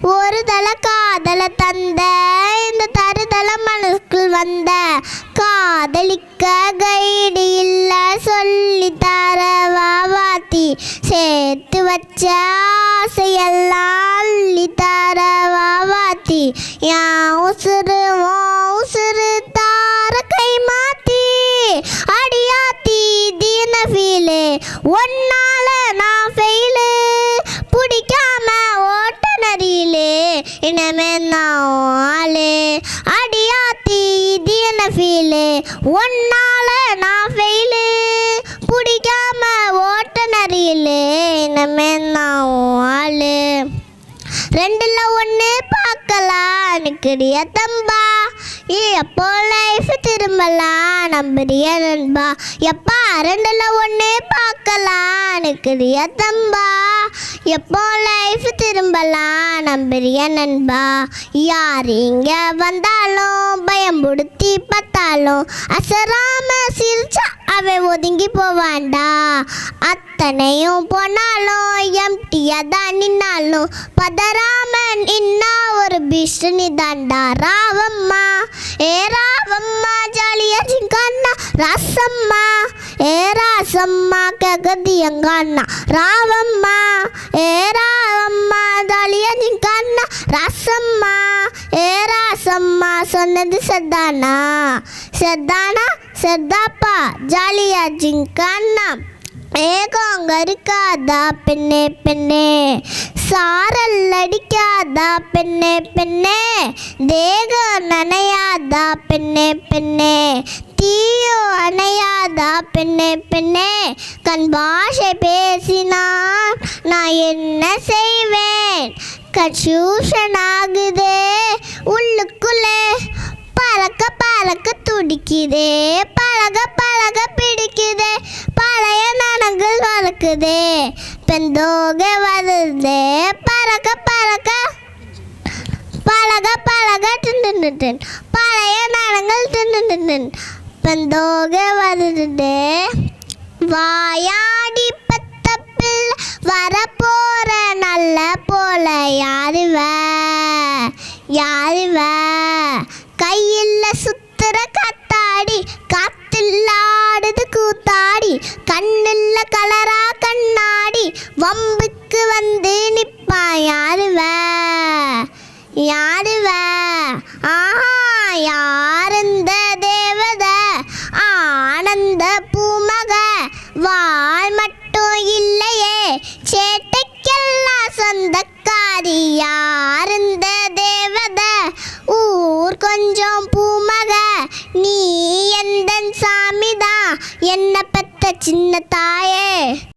ஒரு தல காதல தந்த இந்த தருதல மனசுக்குள் வந்த காதலிக்க கைடு இல்ல சொல்லி தர வாத்தி சேர்த்து வச்ச ஆசையெல்லாம் அள்ளி தர வாத்தி என் உசுறு உசுறு தார கை மாத்தி அடியாத்தி தீன ஃபீலு ஒன்னால நான் ஃபெயிலு பிடிக்காம ஓட்ட நரியிலே இனமே நான் ஆளு அடியாத்தி தீன ஃபீலு ஒன்னால நான் ஃபெயிலு பிடிக்காம ஓட்ட நரியிலே இனமே நான் ஆளு ரெண்டுல ஒன்று பார்க்கலாம் நிற்கிறிய தம்பா எப்போ லைஃப் திரும்பலாம் நம்புறிய நண்பா எப்பா ரெண்டுல ஒன்று பார்க்கலாம் நிற்கிறிய தம்பா எப்போ லைஃப் திரும்பலாம் நம்புறிய நண்பா யார் இங்கே வந்தாலும் பயம்படுத்தி பார்த்தாலும் அசராம சிரிச்சா அவன் ஒதுங்கி போவான்டா அத்தனையும் போனாலும் எம்டியா தான் நின்னாலும் பதராமன் இன்னா ஒரு பிஷ்ணி தாண்டா ராவம்மா ஏ ராவம்மா ஜாலியா ஜிங்கண்ணா ராசம்மா ஏ ராசம்மா கேக்குது எங்க அண்ணா ராவம்மா ஏ ராவம்மா ஜாலியா ஜிங்கண்ணா ராசம்மா ஏ ராசம்மா சொன்னது செத்தானா செத்தானா செத்தாப்பா ஜாலியா ஜிங்கண்ணா ஏகம் அங்கே இருக்காதா பெண்ணே பெண்ணே சாரல் அடிக்காதா பெண்ணே பெண்ணே தேகம் நனையாதா பெண்ணே பெண்ணே தீயோ அணையாதா பெண்ணே பெண்ணே கண் பாஷை பேசினான் நான் என்ன செய்வேன் கன்ஃபியூஷன் ஆகுதே உள்ளுக்குள்ளே பறக்க பறக்க துடிக்குதே பழக பழக பிடிக்குதே பழைய நனங்கள் வளர்க்குதே பெந்தோகை வருதே பறக்க பறக்க பழக பழக டின் பழைய நனங்கள் டின் பெந்தோகை வருதே வாயாடி பத்த பிள்ளை வரப்போற நல்ல போல யாருவ கையில் சுத்துற கத்தாடி காத்தில்லாடுது கூத்தாடி கண்ணில்ல கலரா கண்ணாடி வம்புக்கு வந்து நிப்பா யாருவ ஆஹா யாருந்த தேவத ஆனந்த பூமக வாழ் மட்டும் இல்லையே சேட்டைக்கெல்லாம் சொந்தக்காரி யாருந்த தேவத ஊர் கொஞ்சம் பூமக நீ எந்த சாமிதான் என்ன பெத்த சின்ன தாயே.